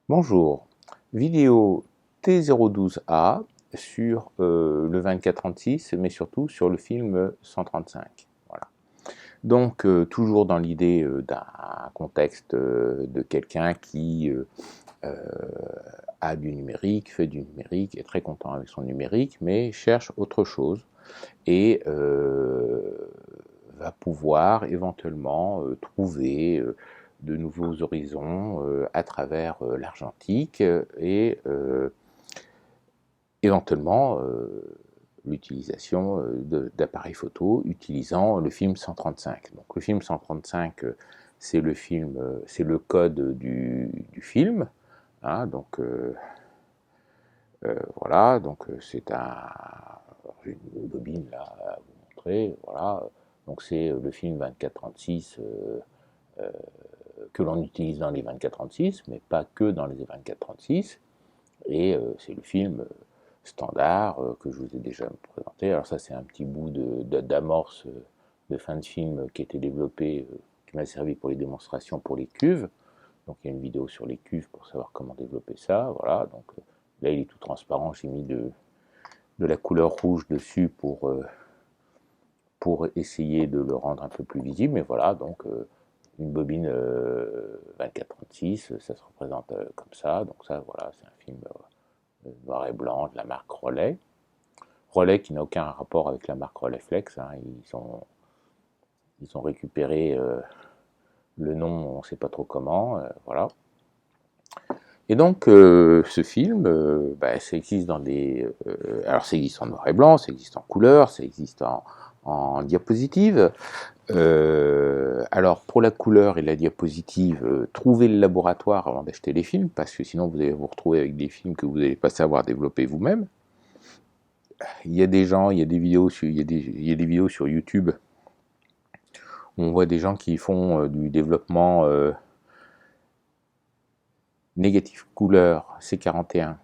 Bonjour, vidéo T012A sur le 24-36, mais surtout sur le film 135. Voilà. Donc, toujours dans l'idée d'un contexte de quelqu'un qui a du numérique, fait du numérique, est très content avec son numérique, mais cherche autre chose et va pouvoir éventuellement trouver de nouveaux horizons à travers l'argentique et éventuellement l'utilisation d'appareils photo utilisant le film 135. Donc le film 135, c'est le film, c'est le code du film. Hein, donc voilà, donc c'est un, j'ai une bobine là à vous montrer. Voilà, donc c'est le film 24-36 que l'on utilise dans les 24-36, mais pas que dans les 24-36. Et c'est le film standard que je vous ai déjà présenté. Alors ça, c'est un petit bout d'amorce de fin de film qui a été développé, qui m'a servi pour les démonstrations pour les cuves. Donc il y a une vidéo sur les cuves pour savoir comment développer ça. Voilà, donc là il est tout transparent. J'ai mis de la couleur rouge dessus pour essayer de le rendre un peu plus visible. Mais voilà, donc une bobine 24-36, ça se représente comme ça. Donc ça, voilà, c'est un film noir et blanc de la marque Rollet. Rollet qui n'a aucun rapport avec la marque Rolleiflex. Hein. Ils ont récupéré le nom, on ne sait pas trop comment. Voilà. Et donc, ce film, ça existe dans des... alors, ça existe en noir et blanc, ça existe en couleur, ça existe en diapositive. Alors, pour la couleur et la diapositive, trouvez le laboratoire avant d'acheter les films, parce que sinon, vous allez vous retrouver avec des films que vous n'allez pas savoir développer vous-même. Il y a des gens, il y a des vidéos sur, il y a des vidéos sur YouTube où on voit des gens qui font du développement négatif couleur C41.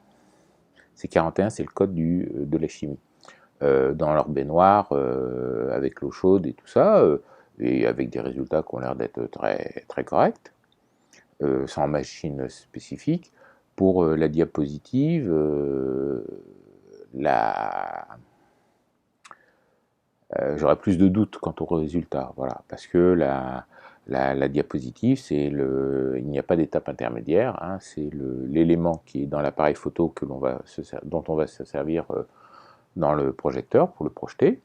C41, c'est le code de la chimie. Dans leur baignoire, avec l'eau chaude et tout ça, et avec des résultats qui ont l'air d'être très, très corrects, sans machine spécifique. Pour la diapositive, j'aurais plus de doutes quant au résultat, voilà, parce que la diapositive, il n'y a pas d'étape intermédiaire, hein, c'est l'élément qui est dans l'appareil photo dont on va se servir dans le projecteur pour le projeter.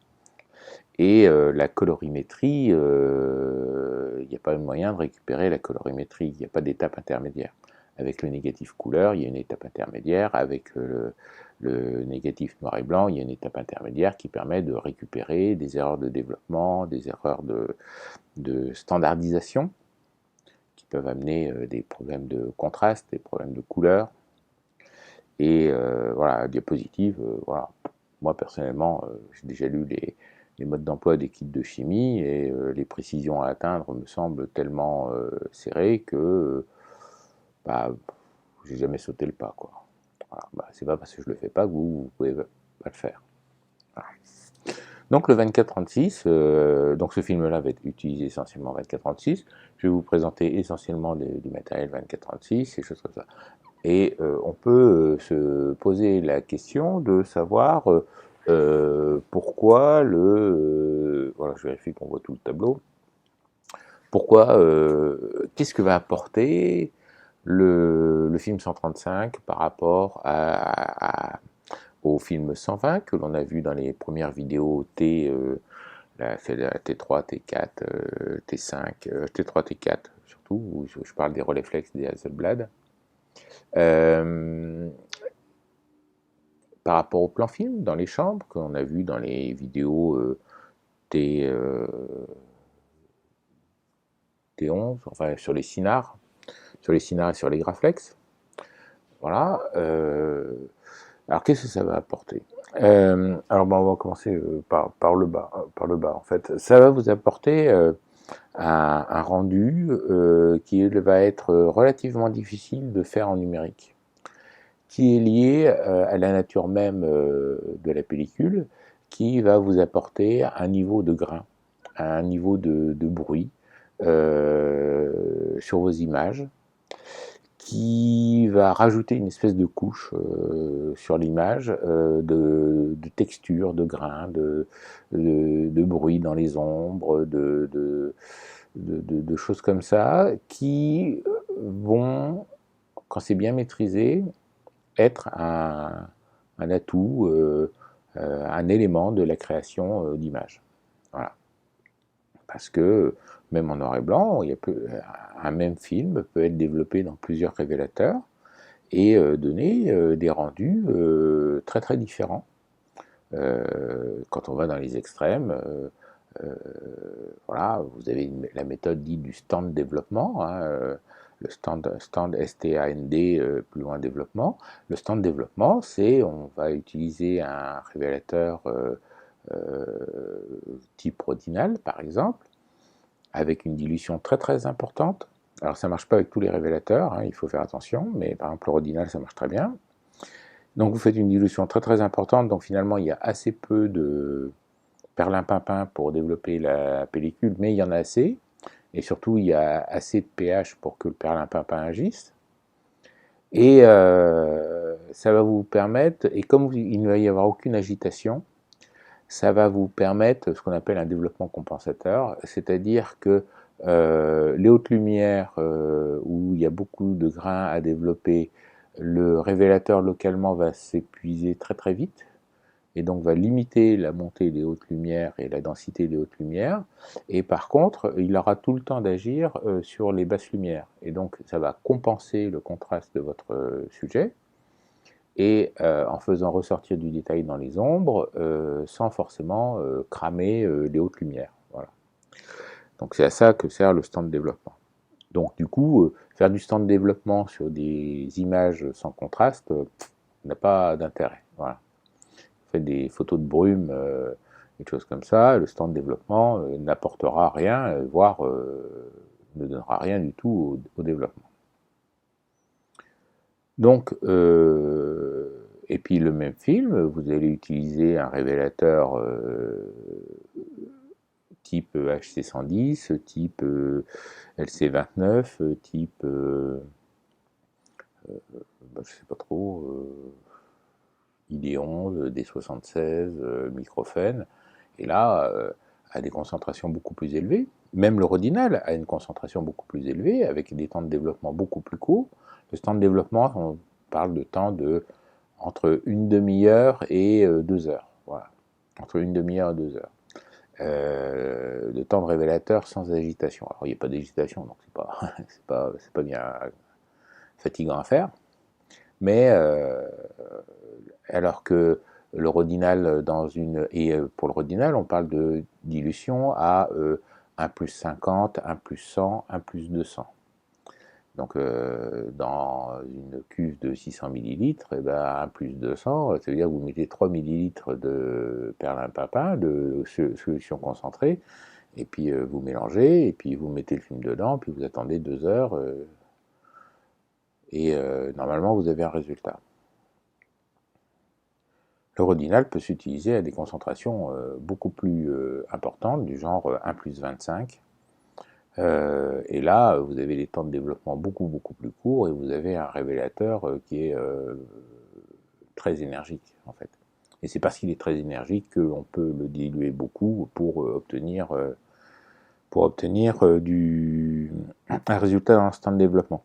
Et la colorimétrie, il n'y a pas de moyen de récupérer la colorimétrie, il n'y a pas d'étape intermédiaire. Avec le négatif couleur, il y a une étape intermédiaire. Avec le négatif noir et blanc, il y a une étape intermédiaire qui permet de récupérer des erreurs de développement, des erreurs de standardisation, qui peuvent amener des problèmes de contraste, des problèmes de couleur. Et voilà, la diapositive, voilà. Moi personnellement, j'ai déjà lu les modes d'emploi des kits de chimie et les précisions à atteindre me semblent tellement serrées que bah, j'ai jamais sauté le pas, quoi. Voilà, bah, c'est pas parce que je le fais pas que vous pouvez pas le faire. Voilà. Donc le 24-36, donc ce film-là va être utilisé essentiellement 24-36. Je vais vous présenter essentiellement du matériel 24-36, ces choses comme ça. Et on peut se poser la question de savoir pourquoi voilà, je vérifie qu'on voit tout le tableau. Pourquoi, qu'est-ce que va apporter le film 135 par rapport au film 120 que l'on a vu dans les premières vidéos c'est la T3, T4, T5, T3, T4 surtout, où je parle des Rolleiflex, des Hasselblad. Par rapport au plan film dans les chambres qu'on a vu dans les vidéos T11, enfin sur les Cinars et sur les Graflex. Voilà. Alors qu'est-ce que ça va apporter? Alors on va commencer par le bas. En fait, ça va vous apporter un rendu qui va être relativement difficile de faire en numérique, qui est lié à la nature même de la pellicule, qui va vous apporter un niveau de grain, un niveau de bruit sur vos images, qui il va rajouter une espèce de couche sur l'image, de texture, de grains, de bruit dans les ombres, de choses comme ça, qui vont, quand c'est bien maîtrisé, être un atout, un élément de la création d'images. Voilà. Parce que même en noir et blanc, un même film peut être développé dans plusieurs révélateurs et donner des rendus très très différents. Quand on va dans les extrêmes, voilà, vous avez la méthode dite du stand développement, hein, le stand S-T-A-N-D, plus loin développement. Le stand développement, c'est on va utiliser un révélateur type Rodinal, par exemple, avec une dilution très très importante. Alors ça ne marche pas avec tous les révélateurs, hein, il faut faire attention, mais par exemple le Rodinal ça marche très bien. Donc vous faites une dilution très très importante, donc finalement il y a assez peu de perlimpinpin pour développer la pellicule, mais il y en a assez, et surtout il y a assez de pH pour que le perlimpinpin agisse. Et ça va vous permettre, et comme il ne va y avoir aucune agitation, ça va vous permettre ce qu'on appelle un développement compensateur, c'est-à-dire que les hautes lumières où il y a beaucoup de grains à développer, le révélateur localement va s'épuiser très très vite et donc va limiter la montée des hautes lumières et la densité des hautes lumières, et par contre il aura tout le temps d'agir sur les basses lumières, et donc ça va compenser le contraste de votre sujet, et en faisant ressortir du détail dans les ombres, sans forcément cramer les hautes lumières. Voilà. Donc c'est à ça que sert le stand de développement. Donc du coup, faire du stand de développement sur des images sans contraste n'a pas d'intérêt. Voilà. Faites des photos de brume, des choses comme ça, le stand de développement n'apportera rien, voire ne donnera rien du tout au développement. Donc, et puis le même film, vous allez utiliser un révélateur type HC110, type LC29, type, je ne sais pas trop, ID11, D76, Microphène, et là, à des concentrations beaucoup plus élevées. Même le Rodinal a une concentration beaucoup plus élevée, avec des temps de développement beaucoup plus courts. Le temps de développement, on parle de temps de entre une demi-heure et 2 heures. Voilà. Entre une demi-heure et 2 heures. De temps de révélateur sans agitation. Alors il n'y a pas d'agitation, donc c'est pas bien fatigant à faire. Mais alors que le Rodinal pour le Rodinal, on parle de dilution à 1 plus 50, 1 plus 100, 1 plus 200. Donc dans une cuve de 600 ml, et ben 1 plus 200, ça veut dire que vous mettez 3 ml de perlimpinpin, de solution concentrée, et puis vous mélangez, et puis vous mettez le film dedans, puis vous attendez 2 heures, et normalement vous avez un résultat. Le Rodinal peut s'utiliser à des concentrations beaucoup plus importantes, du genre 1 plus 25. Et là, vous avez des temps de développement beaucoup plus courts, et vous avez un révélateur qui est très énergique, en fait. Et c'est parce qu'il est très énergique qu'on peut le diluer beaucoup pour obtenir un résultat dans l'instant de développement.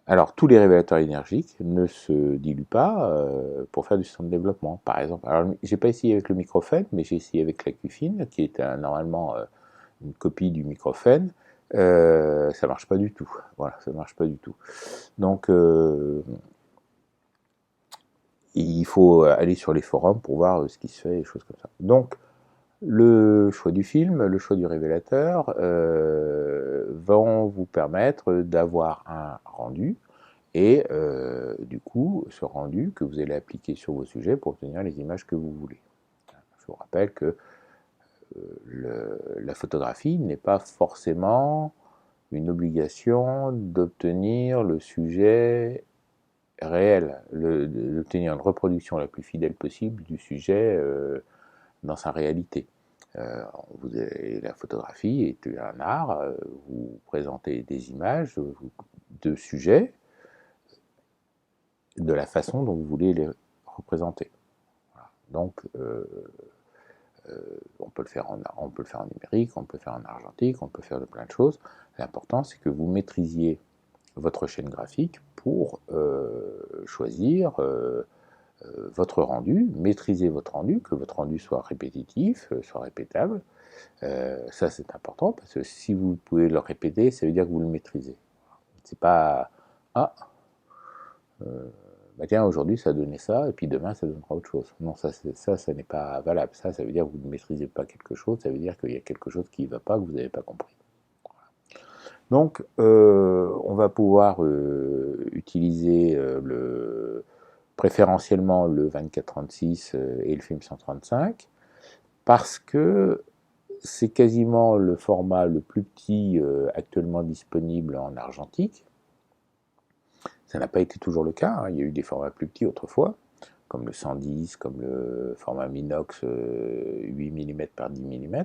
Alors, tous les révélateurs énergiques ne se diluent pas pour faire du stand de développement. Par exemple, alors j'ai pas essayé avec le Microphène, mais j'ai essayé avec la Q-Fin, qui est normalement une copie du Microphène. Ça marche pas du tout. Voilà, ça marche pas du tout. Donc, il faut aller sur les forums pour voir ce qui se fait, des choses comme ça. Donc, le choix du film, le choix du révélateur vont vous permettre d'avoir un rendu, et du coup, ce rendu que vous allez appliquer sur vos sujets pour obtenir les images que vous voulez. Je vous rappelle que la photographie n'est pas forcément une obligation d'obtenir le sujet réel, d'obtenir une reproduction la plus fidèle possible du sujet dans sa réalité. La photographie est un art, vous présentez des images de sujets, de la façon dont vous voulez les représenter. Voilà. Donc, on peut le faire en numérique, on peut le faire en argentique, on peut faire de plein de choses. L'important, c'est que vous maîtrisiez votre chaîne graphique pour choisir votre rendu, maîtriser votre rendu, que votre rendu soit répétitif, soit répétable. Ça, c'est important, parce que si vous pouvez le répéter, ça veut dire que vous le maîtrisez. C'est pas « Ah, bah tiens, aujourd'hui ça a donné ça, et puis demain ça donnera autre chose ». Non, ça n'est pas valable. Ça veut dire que vous ne maîtrisez pas quelque chose, ça veut dire qu'il y a quelque chose qui ne va pas, que vous n'avez pas compris. Donc, on va pouvoir utiliser préférentiellement le 24-36 et le film 135, parce que c'est quasiment le format le plus petit actuellement disponible en argentique. Ça n'a pas été toujours le cas, hein. Il y a eu des formats plus petits autrefois, comme le 110, comme le format Minox 8 mm par 10 mm.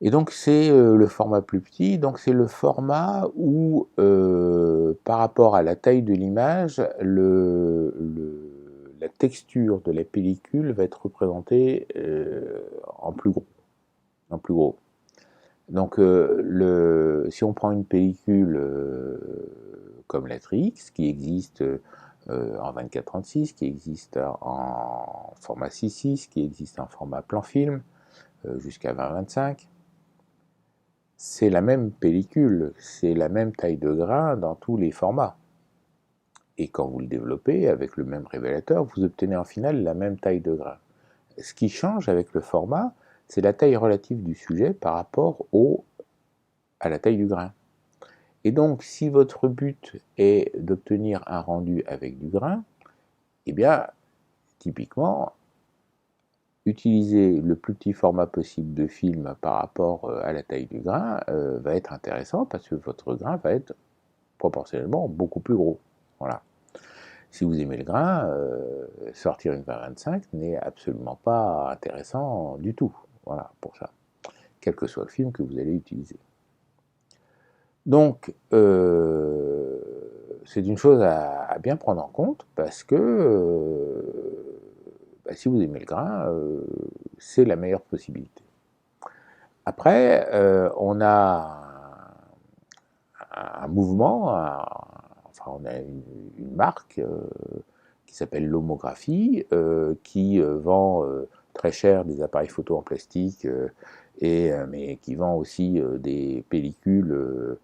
Et donc c'est le format plus petit, donc c'est le format où, par rapport à la taille de l'image, la texture de la pellicule va être représentée en plus gros. Donc si on prend une pellicule comme la Trix, qui existe en 24-36, qui existe en format 6.6, qui existe en format plan film, jusqu'à 20-25, c'est la même pellicule, c'est la même taille de grain dans tous les formats. Et quand vous le développez avec le même révélateur, vous obtenez en final la même taille de grain. Ce qui change avec le format, c'est la taille relative du sujet par rapport à la taille du grain. Et donc, si votre but est d'obtenir un rendu avec du grain, eh bien, typiquement, utiliser le plus petit format possible de film par rapport à la taille du grain va être intéressant, parce que votre grain va être proportionnellement beaucoup plus gros. Voilà. Si vous aimez le grain, sortir une 20-25 n'est absolument pas intéressant du tout. Voilà, pour ça. Quel que soit le film que vous allez utiliser. Donc, c'est une chose à bien prendre en compte, parce que si vous aimez le grain, c'est la meilleure possibilité. Après, on a un mouvement, on a une marque qui s'appelle Lomographie, qui vend très cher des appareils photo en plastique, mais qui vend aussi des pellicules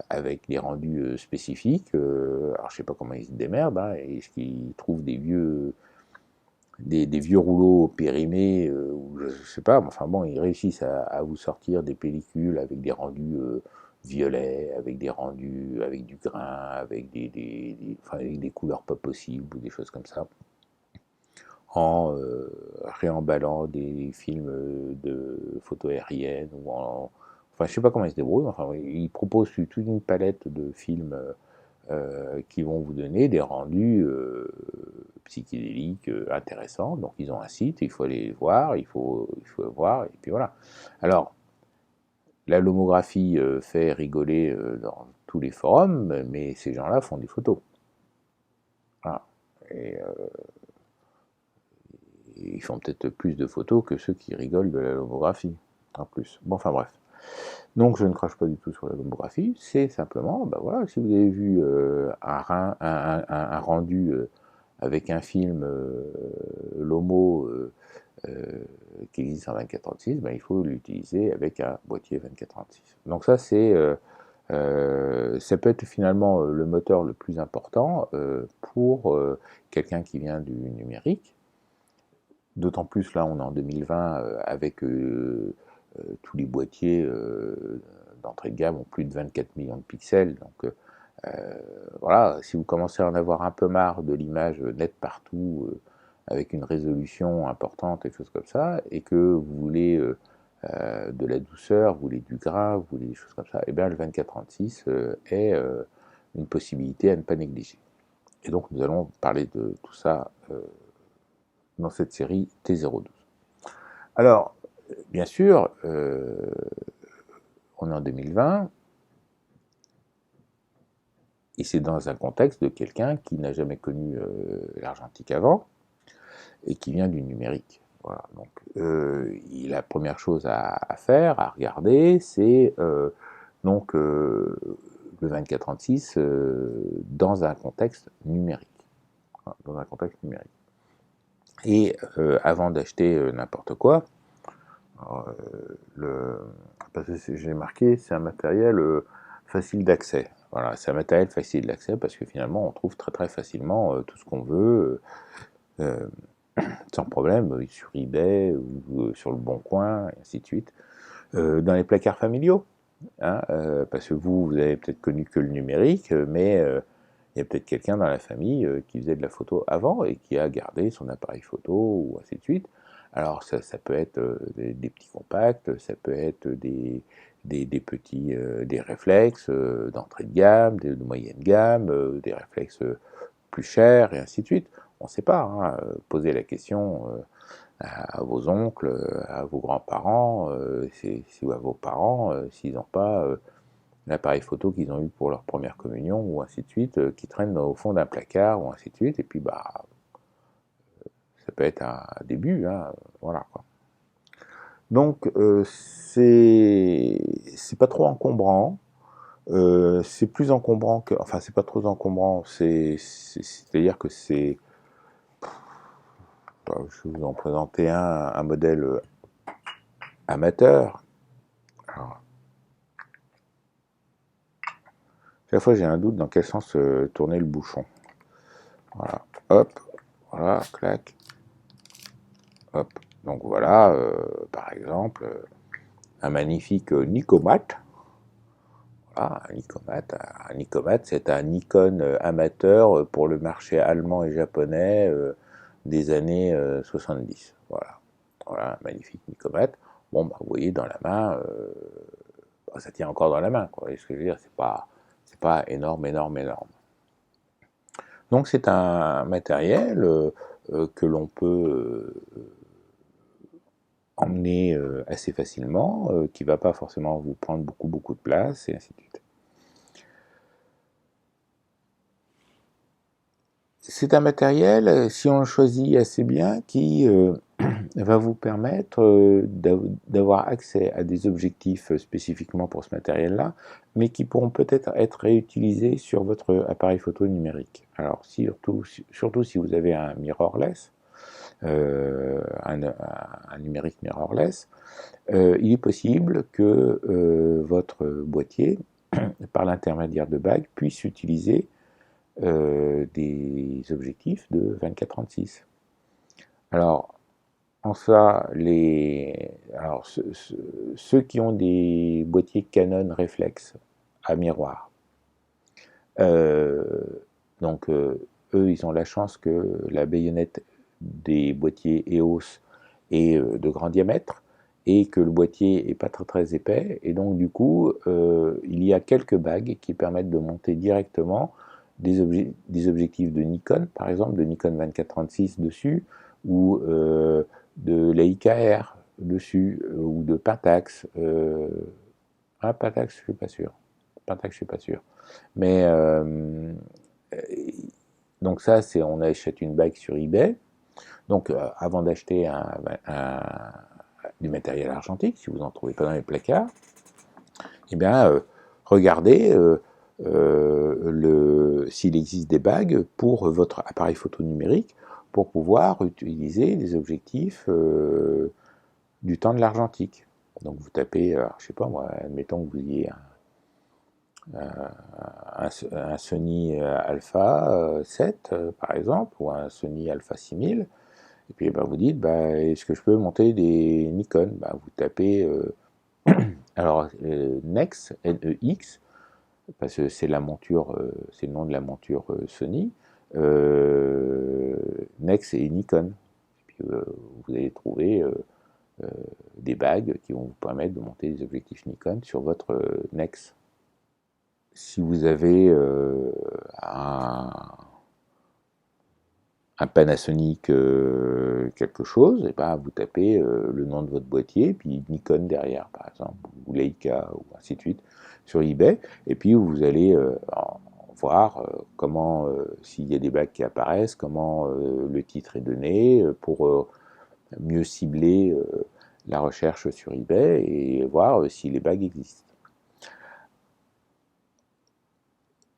avec des rendus spécifiques. Alors je sais pas comment ils se démerdent, hein, est-ce qu'ils trouvent des vieux rouleaux périmés, ou je sais pas, mais enfin bon, ils réussissent à vous sortir des pellicules avec des rendus violets, avec des rendus avec du grain, avec avec des couleurs pas possibles, ou des choses comme ça, en réemballant des films de photos aériennes, enfin je sais pas comment ils se débrouillent, mais enfin ils proposent toute une palette de films qui vont vous donner des rendus psychédéliques intéressants. Donc ils ont un site, il faut aller voir, il faut voir, et puis voilà. Alors, la lomographie fait rigoler dans tous les forums, mais ces gens-là font des photos. Voilà. Et ils font peut-être plus de photos que ceux qui rigolent de la lomographie, en plus. Bon, enfin bref. Donc je ne crache pas du tout sur la lomographie, c'est simplement, voilà, si vous avez vu un rendu avec un film Lomo qui existe en 24-36, il faut l'utiliser avec un boîtier 24-36. Donc ça, ça peut être finalement le moteur le plus important pour quelqu'un qui vient du numérique. D'autant plus, là, on est en 2020 avec tous les boîtiers d'entrée de gamme ont plus de 24 millions de pixels. Donc voilà, si vous commencez à en avoir un peu marre de l'image nette partout, avec une résolution importante et choses comme ça, et que vous voulez de la douceur, vous voulez du grain, vous voulez des choses comme ça, et bien le 24-36 est une possibilité à ne pas négliger. Et donc nous allons parler de tout ça dans cette série T012. Alors, bien sûr, on est en 2020, Et c'est dans un contexte de quelqu'un qui n'a jamais connu l'argentique avant et qui vient du numérique. Voilà. Donc, la première chose à faire, à regarder, c'est donc le 24-36 dans un contexte numérique. Voilà, dans un contexte numérique. Et avant d'acheter n'importe quoi, parce que j'ai marqué, c'est un matériel facile d'accès. Voilà, c'est un matériel facile d'accès parce que finalement, on trouve très très facilement tout ce qu'on veut, sans problème, sur eBay ou sur le Bon Coin, et ainsi de suite. Dans les placards familiaux, hein, parce que vous avez peut-être connu que le numérique, mais il y a peut-être quelqu'un dans la famille qui faisait de la photo avant et qui a gardé son appareil photo, ou ainsi de suite. Alors ça peut être des petits compacts, ça peut être des petits des réflexes d'entrée de gamme, de moyenne gamme, des réflexes plus chers, et ainsi de suite. On ne sait pas, hein, posez la question à vos oncles, à vos grands-parents, ou à vos parents, s'ils n'ont pas l'appareil photo qu'ils ont eu pour leur première communion, ou ainsi de suite, qui traîne au fond d'un placard, ou ainsi de suite, et puis bah, ça peut être un début, hein, voilà quoi. Donc c'est pas trop encombrant, c'est plus encombrant que, enfin c'est pas trop encombrant, c'est-à-dire que c'est, je vais vous en présenter un modèle amateur. Alors, chaque fois j'ai un doute dans quel sens tourner le bouchon. Voilà, hop, voilà, clac, hop. Donc voilà, par exemple, un magnifique Nicomat. Voilà, un Nicomat, c'est un Nikon amateur pour le marché allemand et japonais des années 70. Voilà. Voilà, un magnifique Nicomat. Bon, bah, vous voyez, dans la main, bah, ça tient encore dans la main, quoi. Vous voyez ce que je veux dire, c'est pas énorme, énorme, énorme. Donc c'est un matériel que l'on peut emmener assez facilement, qui ne va pas forcément vous prendre beaucoup, beaucoup de place, et ainsi de suite. C'est un matériel, si on le choisit assez bien, qui va vous permettre d'avoir accès à des objectifs spécifiquement pour ce matériel-là, mais qui pourront peut-être être réutilisés sur votre appareil photo numérique. Alors, surtout si vous avez un mirrorless, un numérique mirrorless, il est possible que votre boîtier, par l'intermédiaire de bagues, puisse utiliser des objectifs de 24-36. Alors, en ça, alors, ceux qui ont des boîtiers Canon réflexe à miroir, euh, donc eux, ils ont la chance que la baïonnette des boîtiers EOS est de grand diamètre et que le boîtier est pas très très épais, et donc du coup il y a quelques bagues qui permettent de monter directement des objectifs de Nikon, par exemple de Nikon 24-36 dessus, ou de Leica R dessus, ou de Pentax. Pentax, je suis pas sûr. Pentax, je suis pas sûr. Mais donc ça, c'est on achète une bague sur eBay. Donc avant d'acheter du matériel argentique, si vous n'en trouvez pas dans les placards, eh bien regardez s'il existe des bagues pour votre appareil photo numérique pour pouvoir utiliser des objectifs du temps de l'argentique. Donc vous tapez, je sais pas moi, admettons que vous ayez un Sony Alpha 7 par exemple, ou un Sony Alpha 6000, et puis bah, vous dites, bah, est-ce que je peux monter des Nikon, bah, vous tapez alors NEX, N-E-X, parce que c'est la monture, c'est le nom de la monture Sony, NEX et Nikon. Et puis vous allez trouver des bagues qui vont vous permettre de monter des objectifs Nikon sur votre NEX. Si vous avez un Panasonic quelque chose, et ben vous tapez le nom de votre boîtier, puis Nikon derrière, par exemple, ou Leica, ou ainsi de suite, sur eBay, et puis vous allez, en voir comment, s'il y a des bagues qui apparaissent, comment le titre est donné, pour mieux cibler la recherche sur eBay et voir si les bagues existent.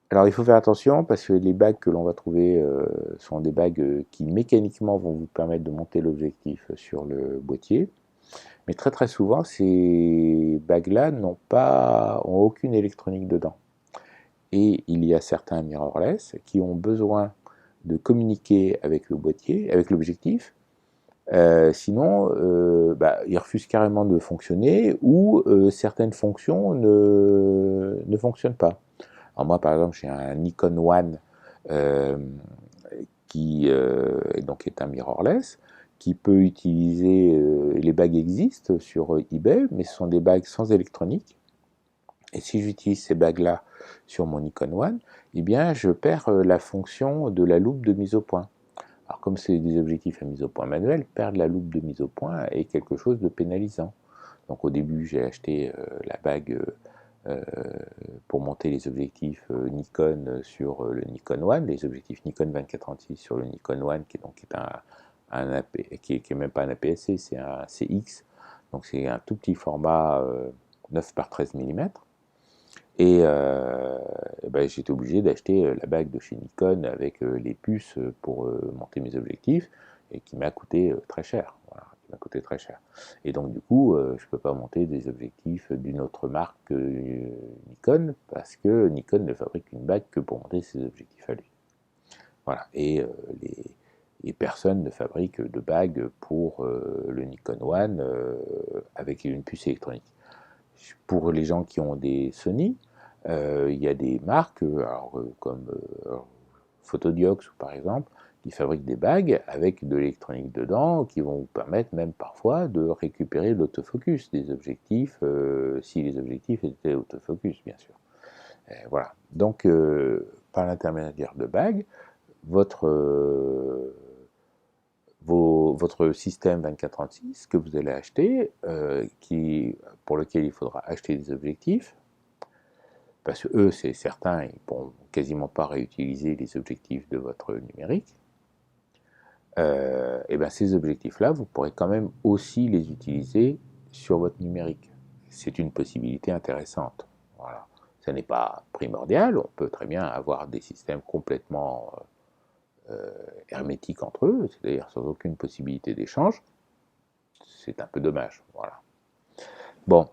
Alors il faut faire attention parce que les bagues que l'on va trouver sont des bagues qui mécaniquement vont vous permettre de monter l'objectif sur le boîtier. Mais très très souvent, ces bagues-là n'ont aucune électronique dedans. Et il y a certains mirrorless qui ont besoin de communiquer avec le boîtier, avec l'objectif. Sinon, ils refusent carrément de fonctionner ou certaines fonctions ne fonctionnent pas. Alors moi, par exemple, j'ai un Nikon One euh, qui donc est un mirrorless, qui peut utiliser, les bagues existent sur eBay, mais ce sont des bagues sans électronique. Et si j'utilise ces bagues-là sur mon Nikon One, eh bien, je perds la fonction de la loupe de mise au point. Alors comme c'est des objectifs à mise au point manuelle, perdre la loupe de mise au point est quelque chose de pénalisant. Donc au début, j'ai acheté la bague pour monter les objectifs Nikon sur le Nikon One, les objectifs Nikon 24-36 sur le Nikon One, qui est même pas un APS-C, c'est un CX, donc c'est un tout petit format 9 par 13 mm. Et j'étais obligé d'acheter la bague de chez Nikon avec les puces pour monter mes objectifs, et qui m'a coûté très cher. Voilà, qui m'a coûté très cher. Et donc du coup, je ne peux pas monter des objectifs d'une autre marque que Nikon, parce que Nikon ne fabrique une bague que pour monter ses objectifs à lui. Voilà. Et personne ne fabrique de bague pour le Nikon One avec une puce électronique. Pour les gens qui ont des Sony, il y a des marques comme Photodiox par exemple, qui fabriquent des bagues avec de l'électronique dedans, qui vont vous permettre même parfois de récupérer l'autofocus des objectifs, si les objectifs étaient autofocus bien sûr. Et voilà. Donc par l'intermédiaire de bagues, votre système 24-36 que vous allez acheter, pour lequel il faudra acheter des objectifs, parce que eux, c'est certain, ils ne pourront quasiment pas réutiliser les objectifs de votre numérique. Et bien ces objectifs-là, vous pourrez quand même aussi les utiliser sur votre numérique. C'est une possibilité intéressante. Voilà. Ce n'est pas primordial, on peut très bien avoir des systèmes complètement hermétiques entre eux, c'est-à-dire sans aucune possibilité d'échange. C'est un peu dommage. Voilà. Bon,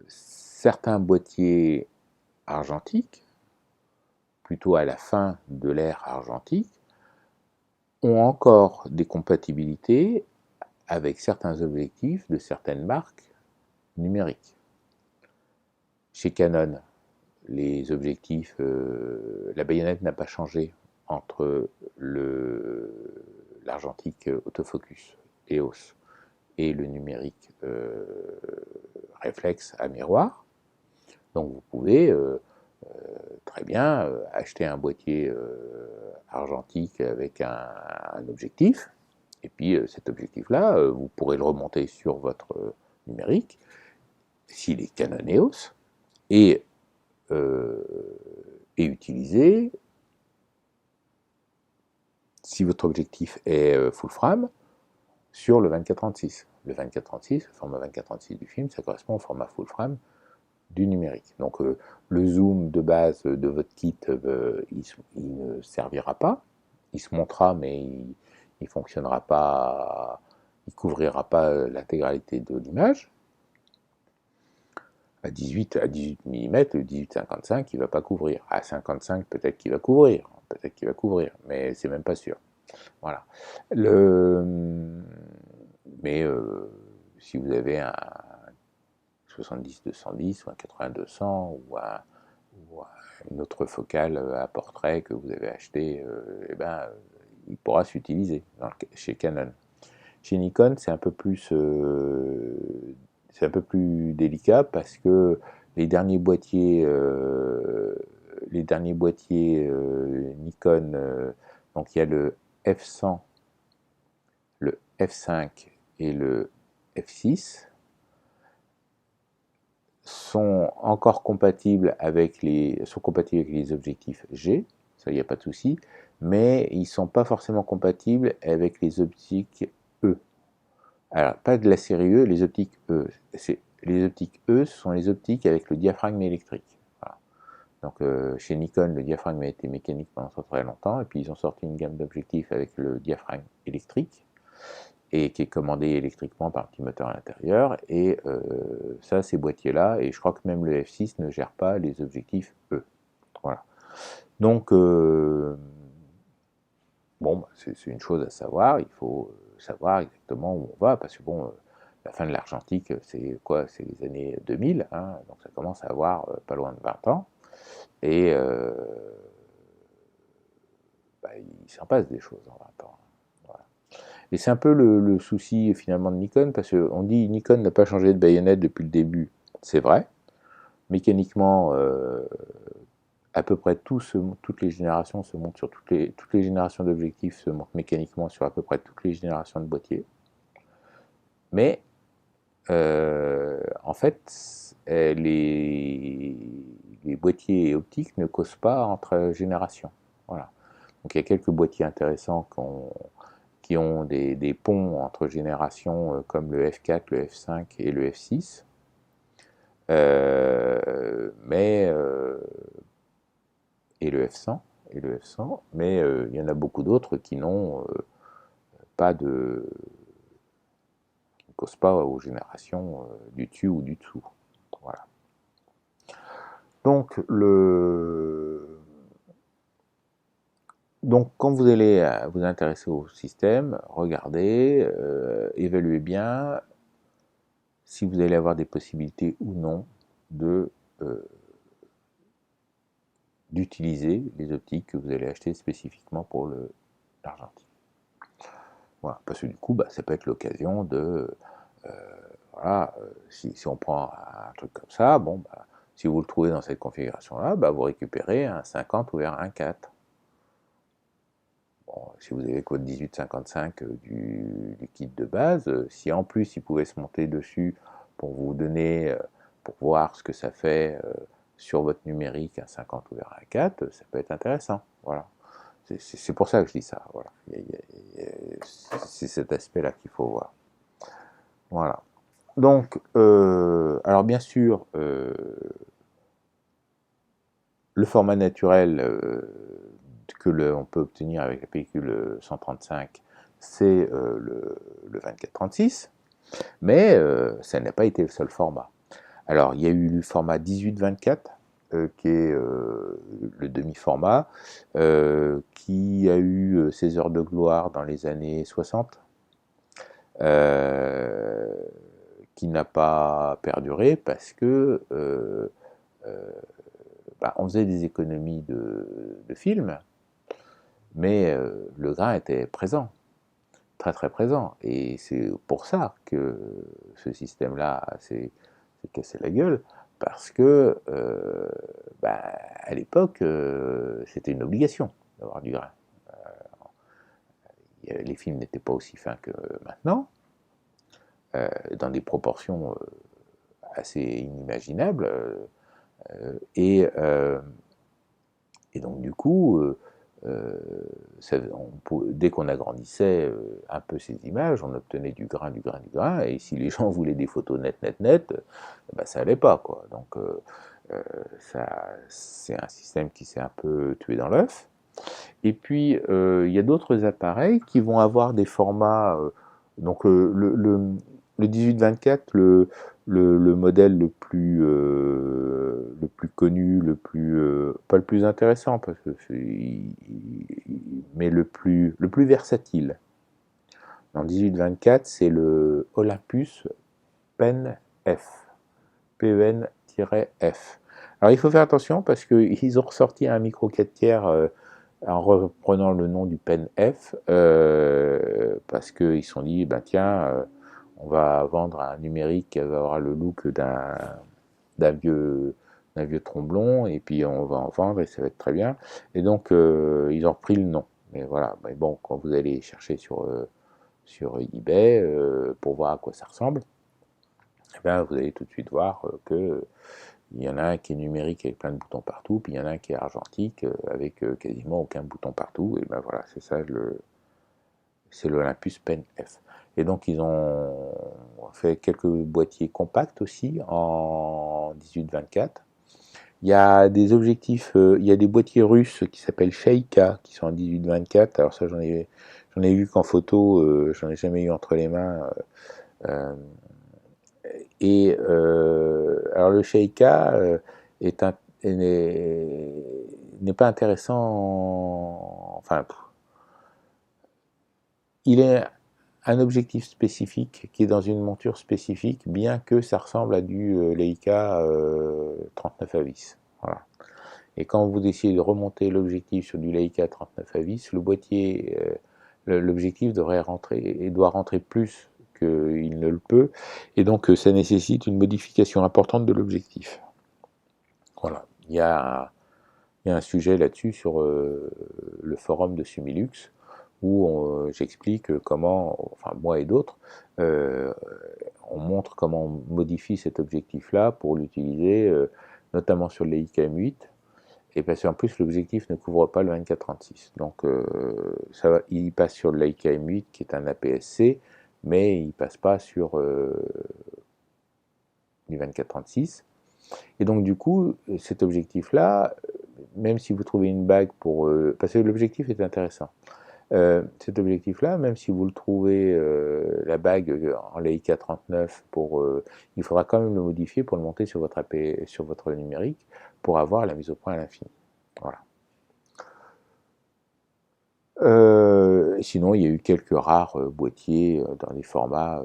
certains boîtiers argentiques, plutôt à la fin de l'ère argentique, ont encore des compatibilités avec certains objectifs de certaines marques numériques. Chez Canon, les objectifs, la baïonnette n'a pas changé entre l'argentique autofocus EOS et le numérique réflexe à miroir. Donc vous pouvez très bien acheter un boîtier argentique avec un objectif, et puis cet objectif-là, vous pourrez le remonter sur votre numérique, s'il est Canon EOS, et utiliser, si votre objectif est full frame, sur le 24-36. Le 24-36, le format 24-36 du film, ça correspond au format full frame du numérique. Donc le zoom de base de votre kit, il ne servira pas. Il se montera, mais il ne fonctionnera pas, il ne couvrira pas l'intégralité de l'image. À 18 mm, le 18-55, il ne va pas couvrir. À 55, peut-être qu'il va couvrir, mais c'est même pas sûr. Voilà. Mais si vous avez un 70-210 ou un 80-200 ou une autre focale à portrait que vous avez acheté, il pourra s'utiliser chez Canon. Chez Nikon, c'est un peu plus délicat, parce que les derniers boîtiers Nikon, donc il y a le F100, le F5 et le F6. sont encore compatibles avec les objectifs G, ça il n'y a pas de souci, mais ils ne sont pas forcément compatibles avec les optiques E. Alors, pas de la série E, les optiques E. Les optiques E, ce sont les optiques avec le diaphragme électrique. Voilà. Donc, chez Nikon, le diaphragme a été mécanique pendant très longtemps, et puis ils ont sorti une gamme d'objectifs avec le diaphragme électrique, et qui est commandé électriquement par un petit moteur à l'intérieur, et ça, ces boîtiers-là, et je crois que même le F6 ne gère pas les objectifs E. Voilà. Donc, bon, bah, c'est une chose à savoir, il faut savoir exactement où on va, parce que bon, la fin de l'argentique, c'est quoi? C'est les années 2000, hein, donc ça commence à avoir pas loin de 20 ans, et bah, il s'en passe des choses en 20 ans. Voilà. Et c'est un peu le souci finalement de Nikon, parce qu'on dit Nikon n'a pas changé de baïonnette depuis le début, c'est vrai, mécaniquement, à peu près toutes les générations se montent sur toutes les générations d'objectifs se montent mécaniquement sur à peu près toutes les générations de boîtiers. Mais en fait, les boîtiers optiques ne causent pas entre générations. Voilà. Donc il y a quelques boîtiers intéressants qui ont des ponts entre générations comme le F4, le F5 et le F6. Mais et le F100 mais il y en a beaucoup d'autres qui n'ont pas de qui ne causent pas aux générations du dessus ou du dessous. Voilà. Donc quand vous allez vous intéresser au système, regardez, évaluez bien si vous allez avoir des possibilités ou non de d'utiliser les optiques que vous allez acheter spécifiquement pour l'argentique. Voilà, parce que du coup, bah, ça peut être l'occasion de, euh, voilà, si on prend un truc comme ça, bon, bah, si vous le trouvez dans cette configuration-là, bah, vous récupérez un 50 ou un 4. Bon, si vous avez votre 1855 du kit de base, si en plus il pouvait se monter dessus pour vous donner, pour voir ce que ça fait sur votre numérique, un 50 ou un 4, ça peut être intéressant. Voilà. C'est pour ça que je dis ça. Voilà. C'est cet aspect-là qu'il faut voir. Voilà. Donc, alors bien sûr, le format naturel on peut obtenir avec la pellicule 135, c'est le 24-36, mais ça n'a pas été le seul format. Alors, il y a eu le format 18-24, qui est le demi-format, qui a eu ses heures de gloire dans les années 60, qui n'a pas perduré parce que bah, on faisait des économies de film, mais le grain était présent, très très présent, et c'est pour ça que ce système-là s'est cassé la gueule, parce que bah, à l'époque c'était une obligation d'avoir du grain. Les films n'étaient pas aussi fins que maintenant, dans des proportions assez inimaginables, et donc du coup dès qu'on agrandissait un peu ces images, on obtenait du grain, du grain, du grain, et si les gens voulaient des photos net, bah, ça allait pas, quoi. Donc c'est un système qui s'est un peu tué dans l'œuf. Et puis il y a d'autres appareils qui vont avoir des formats, donc le 18-24, le modèle le plus connu, pas le plus intéressant, parce que mais le plus versatile. En 18-24, c'est le Olympus Pen F. PEN-F. Alors il faut faire attention parce qu'ils ont ressorti un micro 4 tiers en reprenant le nom du Pen F, parce qu'ils se sont dit, ben tiens, on va vendre un numérique qui va avoir le look d'un vieux, tromblon, et puis on va en vendre et ça va être très bien. Et donc ils ont repris le nom. Mais voilà, mais bon, quand vous allez chercher sur eBay pour voir à quoi ça ressemble, eh ben, vous allez tout de suite voir que il y en a un qui est numérique avec plein de boutons partout, puis il y en a un qui est argentique avec quasiment aucun bouton partout. Et ben voilà, c'est ça c'est l'Olympus Pen F. Et donc ils ont fait quelques boîtiers compacts aussi en 18-24. Il y a des objectifs, il y a des boîtiers russes qui s'appellent Sheikah qui sont en 18-24. Alors ça j'en ai vu qu'en photo, j'en ai jamais eu entre les mains. Euh, alors le Sheikah est un, n'est pas intéressant. Enfin, il est un objectif spécifique qui est dans une monture spécifique, bien que ça ressemble à du Leica 39 à vis. Voilà. Et quand vous essayez de remonter l'objectif sur du Leica 39 à vis, le boîtier, l'objectif devrait rentrer et doit rentrer plus qu'il ne le peut, et donc ça nécessite une modification importante de l'objectif. Voilà. Il y a un sujet là-dessus sur le forum de Sumilux où j'explique comment, enfin moi et d'autres, on montre comment on modifie cet objectif-là pour l'utiliser notamment sur le Leica M8, et parce qu'en plus l'objectif ne couvre pas le 24-36. Donc il passe sur le Leica M8 qui est un APS-C, mais il passe pas sur du 24-36. Et donc du coup, cet objectif-là, même si vous trouvez une bague pour... parce que l'objectif est intéressant. Cet objectif-là, même si vous le trouvez, la bague en Leica 39, il faudra quand même le modifier pour le monter sur sur votre numérique pour avoir la mise au point à l'infini. Voilà. Sinon, il y a eu quelques rares boîtiers dans des formats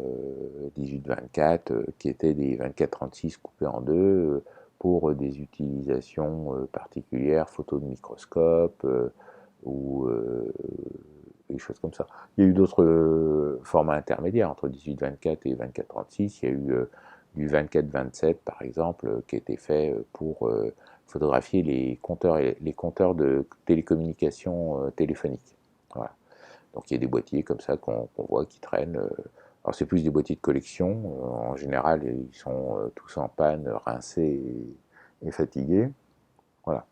18-24 qui étaient des 24-36 coupés en deux pour des utilisations particulières, photos de microscope ou des choses comme ça. Il y a eu d'autres formats intermédiaires entre 18-24 et 24-36. Il y a eu du 24-27 par exemple qui a été fait pour photographier les compteurs de télécommunications téléphoniques. Voilà. Donc il y a des boîtiers comme ça qu'on voit qui traînent. Alors c'est plus des boîtiers de collection. En général, ils sont tous en panne, rincés et fatigués. Voilà.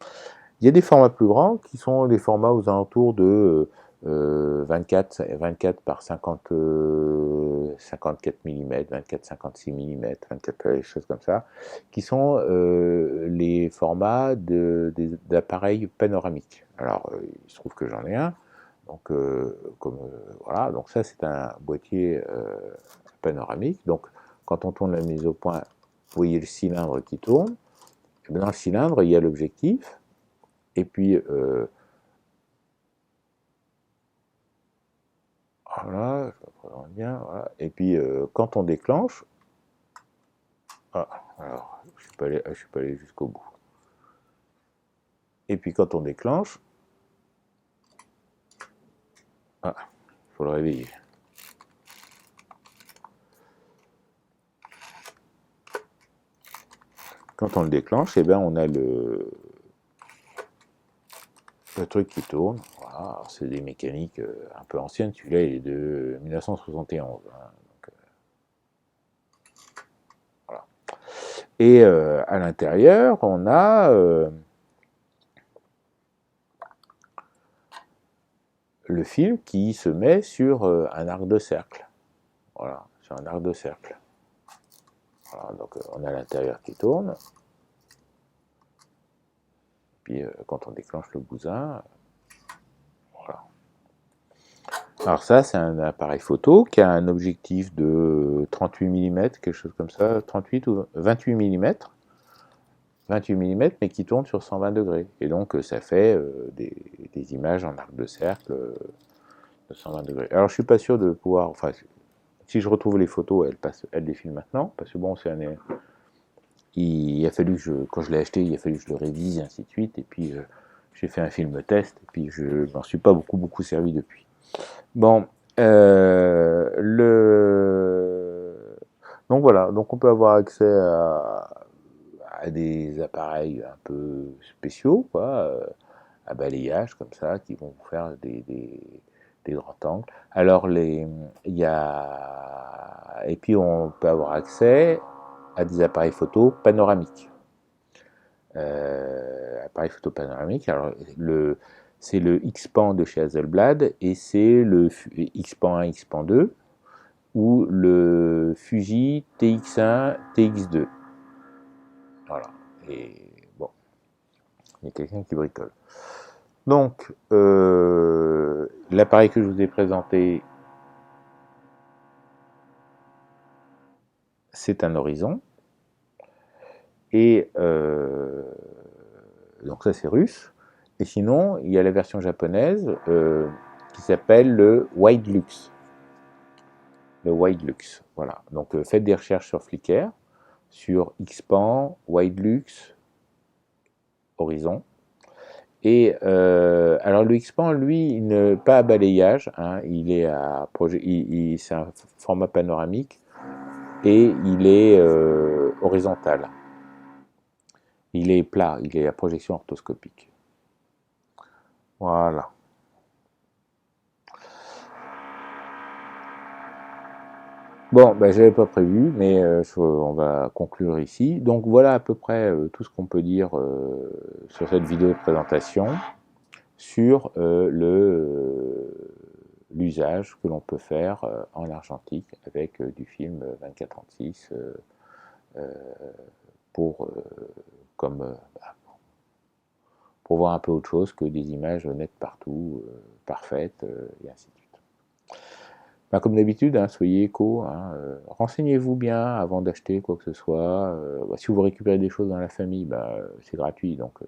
Il y a des formats plus grands qui sont des formats aux alentours de 24 par 50, 54 mm, 24-56 mm, 24, des choses comme ça, qui sont les formats d'appareils panoramiques. Alors, il se trouve que j'en ai un, donc voilà, donc ça c'est un boîtier panoramique. Donc, quand on tourne la mise au point, vous voyez le cylindre qui tourne. Et dans le cylindre, il y a l'objectif, et puis voilà, je représente bien, voilà. Et puis quand on déclenche, alors je suis pas allé jusqu'au bout. Et puis quand on déclenche, il faut le réveiller. Quand on le déclenche, eh ben on a le truc qui tourne. Voilà, c'est des mécaniques un peu anciennes. Celui-là, il est de 1971. Hein, donc, voilà. Et à l'intérieur, on a le film qui se met sur un arc de cercle. Voilà, sur un arc de cercle. Voilà, donc on a l'intérieur qui tourne. Puis quand on déclenche le bousin, voilà. Alors ça, c'est un appareil photo qui a un objectif de 38 mm, quelque chose comme ça, 38 ou 28 mm, 28 mm, mais qui tourne sur 120 degrés. Et donc ça fait des images en arc de cercle de 120 degrés. Alors je suis pas sûr de pouvoir, enfin, si je retrouve les photos, elles défilent maintenant, parce que bon, il a fallu que quand je l'ai acheté, il a fallu que je le révise, et ainsi de suite, et puis j'ai fait un film test, et puis je m'en suis pas beaucoup servi depuis. Bon, donc voilà, donc on peut avoir accès à des appareils un peu spéciaux, quoi, à balayage comme ça, qui vont vous faire des grands angles. Alors il y a, et puis on peut avoir accès à des appareils photo panoramiques. Appareil photo panoramique, alors c'est le Xpan de chez Hasselblad et c'est le Xpan 1, Xpan 2 ou le Fuji TX1, TX2. Voilà. Et bon, il y a quelqu'un qui bricole. Donc, l'appareil que je vous ai présenté, c'est un Horizon. Et donc ça c'est russe. Et sinon, il y a la version japonaise qui s'appelle le Widelux. Le Widelux, voilà. Donc faites des recherches sur Flickr, sur Xpan, Widelux, Horizon. Et alors le Xpan, lui, il n'est pas à balayage, hein, il est à c'est un format panoramique et il est horizontal. Il est plat, il est à projection orthoscopique. Voilà. Bon, ben, j'avais pas prévu, mais on va conclure ici. Donc voilà à peu près tout ce qu'on peut dire sur cette vidéo de présentation sur l'usage que l'on peut faire en argentique avec du film 24-36 pour, comme, pour voir un peu autre chose que des images nettes partout, parfaites, et ainsi de suite. Ben, comme d'habitude, hein, soyez éco, hein, renseignez-vous bien avant d'acheter quoi que ce soit. Si vous récupérez des choses dans la famille, c'est gratuit, donc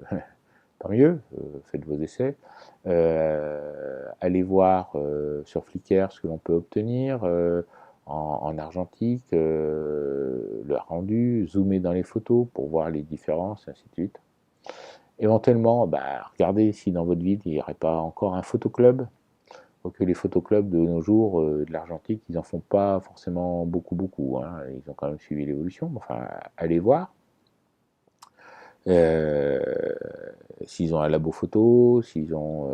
tant mieux, faites vos essais. Allez voir sur Flickr ce que l'on peut obtenir en argentique, le rendu, zoomer dans les photos pour voir les différences, ainsi de suite. Éventuellement, regardez si dans votre ville il n'y aurait pas encore un photoclub. Que les photoclubs de nos jours, de l'argentique, ils n'en font pas forcément beaucoup, hein. Ils ont quand même suivi l'évolution, enfin, allez voir. S'ils ont un labo photo, s'ils ont...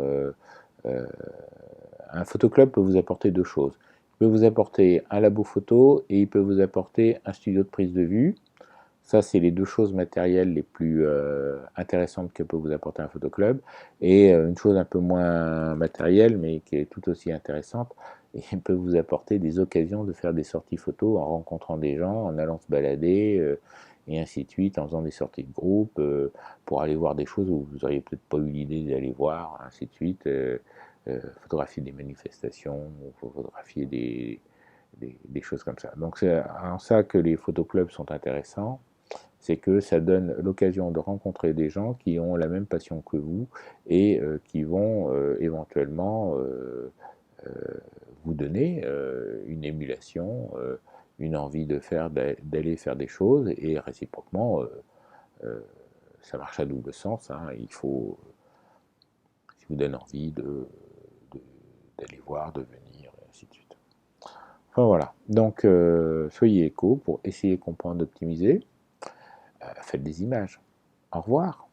un photoclub peut vous apporter deux choses. Il peut vous apporter un labo photo et il peut vous apporter un studio de prise de vue. Ça, c'est les deux choses matérielles les plus intéressantes que peut vous apporter un photoclub. Et une chose un peu moins matérielle, mais qui est tout aussi intéressante, il peut vous apporter des occasions de faire des sorties photos en rencontrant des gens, en allant se balader, et ainsi de suite, en faisant des sorties de groupe, pour aller voir des choses où vous n'auriez peut-être pas eu l'idée d'aller voir, ainsi de suite. Photographier des manifestations, photographier des choses comme ça. Donc c'est en ça que les photoclubs sont intéressants, c'est que ça donne l'occasion de rencontrer des gens qui ont la même passion que vous et qui vont éventuellement vous donner une émulation, une envie d'aller faire des choses et réciproquement, ça marche à double sens, hein, il faut, ça vous donne envie d'aller voir, de venir, et ainsi de suite. Enfin voilà, donc soyez éco pour essayer de comprendre, d'optimiser. Faites des images. Au revoir.